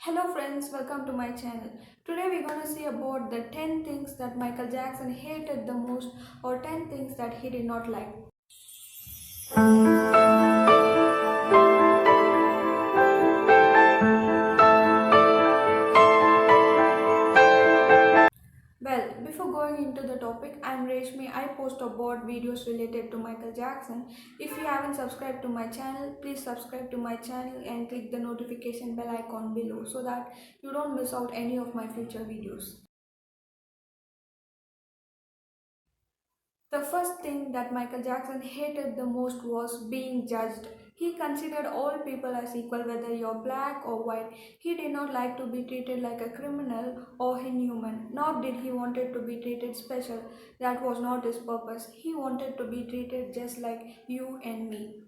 Hello friends, welcome to my channel. Today we're going to see about the 10 things that Michael Jackson hated the most or 10 things that he did not like. Well, before going into the topic, I'm Reshmi. I post about videos related to Michael Jackson. If you haven't subscribed to my channel, please subscribe to my channel and click the notification bell icon below so that you don't miss out any of my future videos. The first thing that Michael Jackson hated the most was being judged. He considered all people as equal, whether you're black or white. He did not like to be treated like a criminal or inhuman, nor did he wanted to be treated special. That was not his purpose. He wanted to be treated just like you and me.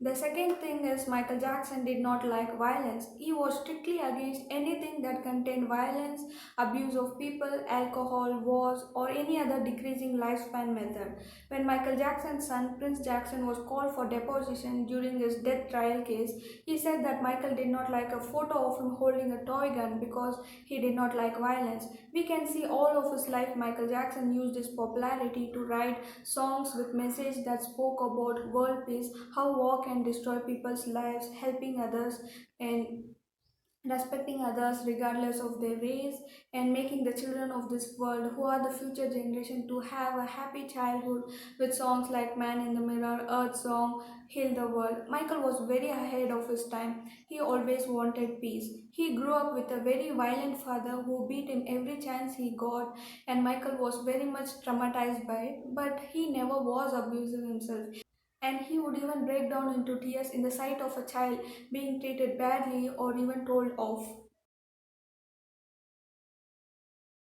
The second thing is Michael Jackson did not like violence. He was strictly against anything that contained violence, abuse of people, alcohol, wars, or any other decreasing lifespan method. When Michael Jackson's son, Prince Jackson, was called for deposition during his death trial case, he said that Michael did not like a photo of him holding a toy gun because he did not like violence. We can see all of his life Michael Jackson used his popularity to write songs with message that spoke about world peace, how war can destroy people's lives, helping others and respecting others regardless of their race, and making the children of this world, who are the future generation, to have a happy childhood with songs like Man in the Mirror, Earth Song, Heal the World. Michael was very ahead of his time. He always wanted peace. He grew up with a very violent father who beat him every chance he got, and Michael was very much traumatized by it, but he never was abusive himself, and he would even break down into tears in the sight of a child being treated badly or even told off.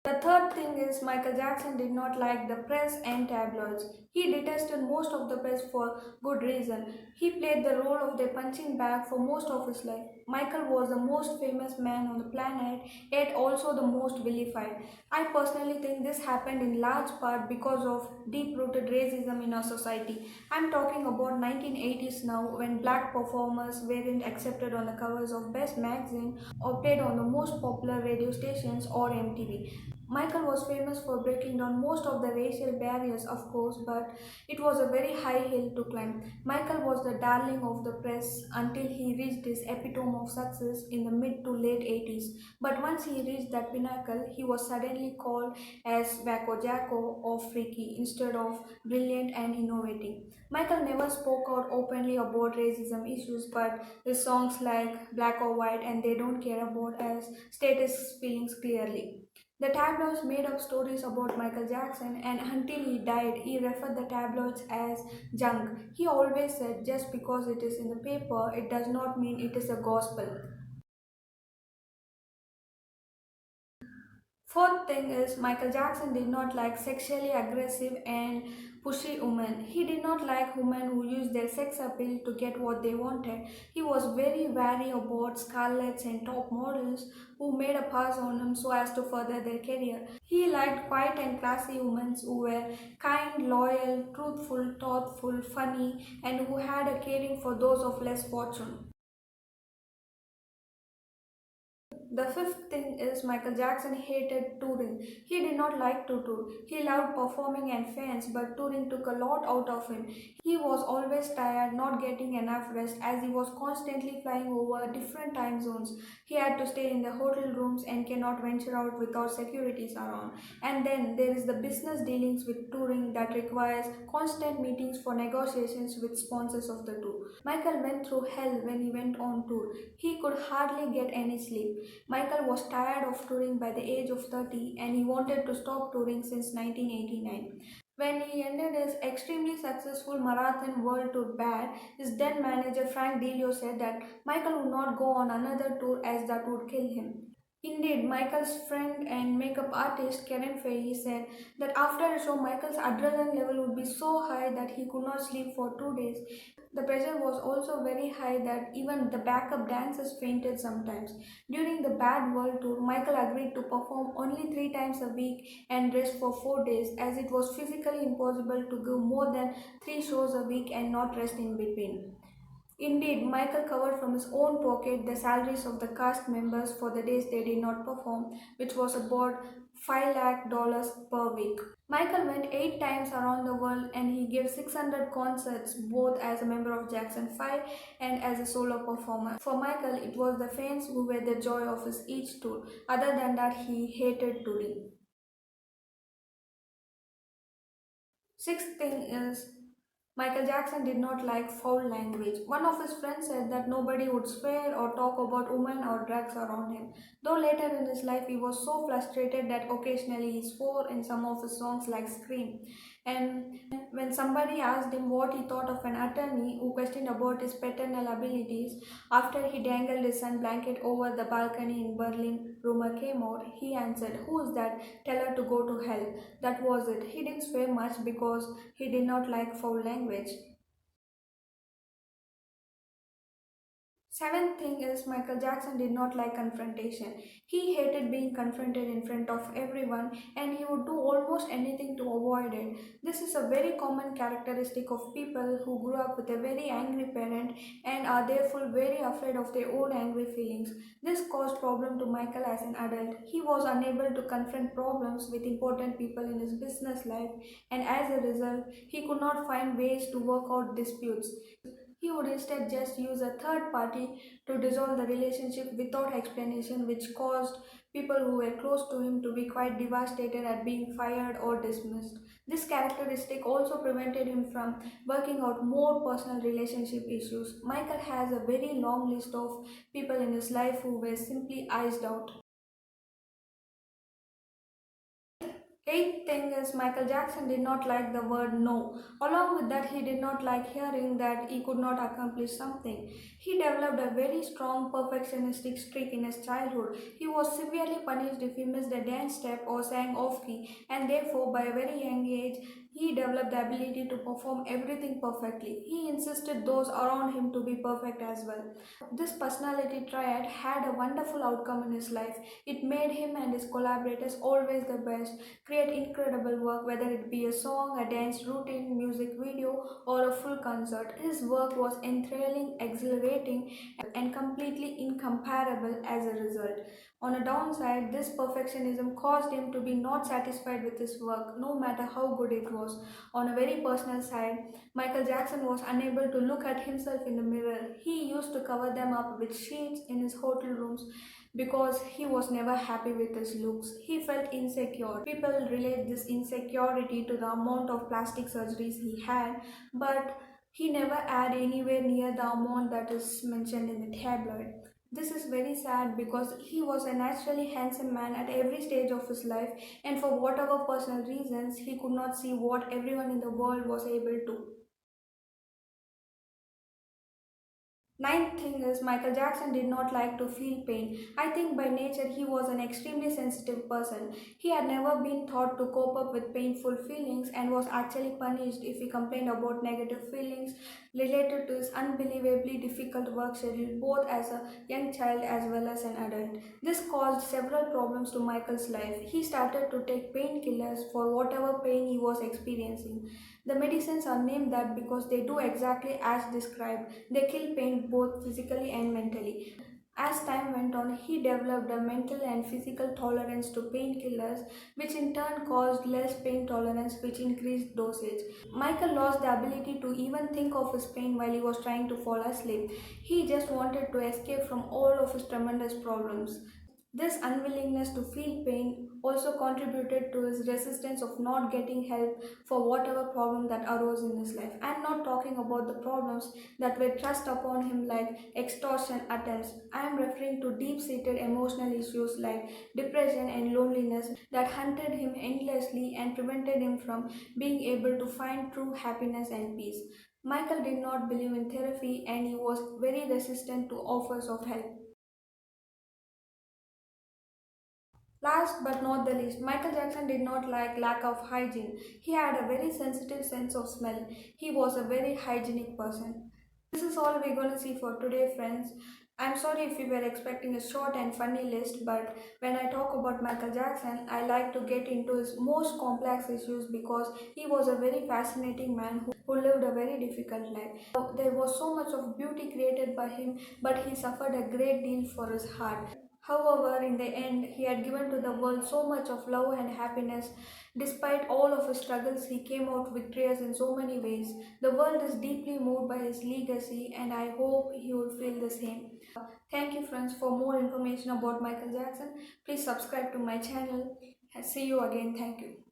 The third thing is Michael Jackson did not like the press and tabloids. He detested most of the press for good reason. He played the role of their punching bag for most of his life. Michael was the most famous man on the planet, yet also the most vilified. I personally think this happened in large part because of deep-rooted racism in our society. I'm talking about 1980s now, when black performers weren't accepted on the covers of Best magazine or played on the most popular radio stations or MTV. Michael was famous for breaking down most of the racial barriers, of course, but it was a very high hill to climb. Michael was the darling of the press until he reached his epitome of success in the mid to late 80s. But once he reached that pinnacle, he was suddenly called as Wacko Jacko or freaky instead of brilliant and innovating. Michael never spoke out openly about racism issues, but his songs like Black or White and They Don't Care About Us state his feelings clearly. The tabloids made up stories about Michael Jackson, and until he died, he referred the tabloids as junk. He always said just because it is in the paper, it does not mean it is a gospel. Fourth thing is Michael Jackson did not like sexually aggressive and pushy women. He did not like women who used their sex appeal to get what they wanted. He was very wary about Scarlets and top models who made a pass on him so as to further their career. He liked quiet and classy women who were kind, loyal, truthful, thoughtful, funny, and who had a caring for those of less fortune. The fifth thing is Michael Jackson hated touring. He did not like to tour. He loved performing and fans, but touring took a lot out of him. He was always tired, not getting enough rest, as he was constantly flying over different time zones. He had to stay in the hotel rooms and cannot venture out without securities around. And then there is the business dealings with touring that requires constant meetings for negotiations with sponsors of the tour. Michael went through hell when he went on tour. He could hardly get any sleep. Michael was tired of touring by the age of 30, and he wanted to stop touring since 1989. When he ended his extremely successful marathon world tour bad, his then manager Frank Delio said that Michael would not go on another tour as that would kill him. Indeed, Michael's friend and makeup artist Karen Feige said that after a show, Michael's adrenaline level would be so high that he could not sleep for 2 days. The pressure was also very high that even the backup dancers fainted sometimes. During the Bad World Tour, Michael agreed to perform only 3 times a week and rest for 4 days, as it was physically impossible to give more than 3 shows a week and not rest in between. Indeed, Michael covered from his own pocket the salaries of the cast members for the days they did not perform, which was about $5 lakh per week. Michael went 8 times around the world and he gave 600 concerts both as a member of Jackson 5 and as a solo performer. For Michael, it was the fans who were the joy of his each tour. Other than that, he hated touring. Sixth thing is Michael Jackson did not like foul language. One of his friends said that nobody would swear or talk about women or drugs around him. Though later in his life he was so frustrated that occasionally he swore in some of his songs like Scream. And when somebody asked him what he thought of an attorney who questioned about his paternal abilities after he dangled his son blanket over the balcony in Berlin, rumor came out, he answered, "Who is that? Tell her to go to hell." That was it. He didn't swear much because he did not like foul language. Seventh thing is Michael Jackson did not like confrontation. He hated being confronted in front of everyone and he would do almost anything to avoid it. This is a very common characteristic of people who grew up with a very angry parent and are therefore very afraid of their own angry feelings. This caused problem to Michael as an adult. He was unable to confront problems with important people in his business life and as a result, he could not find ways to work out disputes. He would instead just use a third party to dissolve the relationship without explanation, which caused people who were close to him to be quite devastated at being fired or dismissed. This characteristic also prevented him from working out more personal relationship issues. Michael has a very long list of people in his life who were simply iced out. Eighth thing is Michael Jackson did not like the word no. Along with that, he did not like hearing that he could not accomplish something. He developed a very strong perfectionistic streak in his childhood. He was severely punished if he missed a dance step or sang off key, and therefore, by a very young age, he developed the ability to perform everything perfectly. He insisted those around him to be perfect as well. This personality triad had a wonderful outcome in his life. It made him and his collaborators always the best, create incredible work, whether it be a song, a dance routine, music video, or a full concert. His work was enthralling, exhilarating, and completely incomparable as a result. On a downside, this perfectionism caused him to be not satisfied with his work, no matter how good it was. On a very personal side, Michael Jackson was unable to look at himself in the mirror. He used to cover them up with sheets in his hotel rooms because he was never happy with his looks. He felt insecure. People relate this insecurity to the amount of plastic surgeries he had, but he never had anywhere near the amount that is mentioned in the tabloid. This is very sad because he was a naturally handsome man at every stage of his life, and for whatever personal reasons, he could not see what everyone in the world was able to. Ninth thing is Michael Jackson did not like to feel pain. I think by nature he was an extremely sensitive person. He had never been taught to cope up with painful feelings and was actually punished if he complained about negative feelings related to his unbelievably difficult work schedule both as a young child as well as an adult. This caused several problems to Michael's life. He started to take painkillers for whatever pain he was experiencing. The medicines are named that because they do exactly as described. They kill pain both physically and mentally. As time went on, he developed a mental and physical tolerance to painkillers, which in turn caused less pain tolerance, which increased dosage. Michael lost the ability to even think of his pain while he was trying to fall asleep. He just wanted to escape from all of his tremendous problems. This unwillingness to feel pain also contributed to his resistance of not getting help for whatever problem that arose in his life. I'm not talking about the problems that were thrust upon him like extortion attempts. I am referring to deep-seated emotional issues like depression and loneliness that hunted him endlessly and prevented him from being able to find true happiness and peace. Michael did not believe in therapy and he was very resistant to offers of help. Last but not the least, Michael Jackson did not like lack of hygiene. He had a very sensitive sense of smell. He was a very hygienic person. This is all we're going to see for today, friends. I'm sorry if you were expecting a short and funny list, but when I talk about Michael Jackson, I like to get into his most complex issues because he was a very fascinating man who lived a very difficult life. There was so much of beauty created by him, but he suffered a great deal for his heart. However, in the end, he had given to the world so much of love and happiness. Despite all of his struggles, he came out victorious in so many ways. The world is deeply moved by his legacy, and I hope he would feel the same. Thank you, friends. For more information about Michael Jackson, please subscribe to my channel. See you again. Thank you.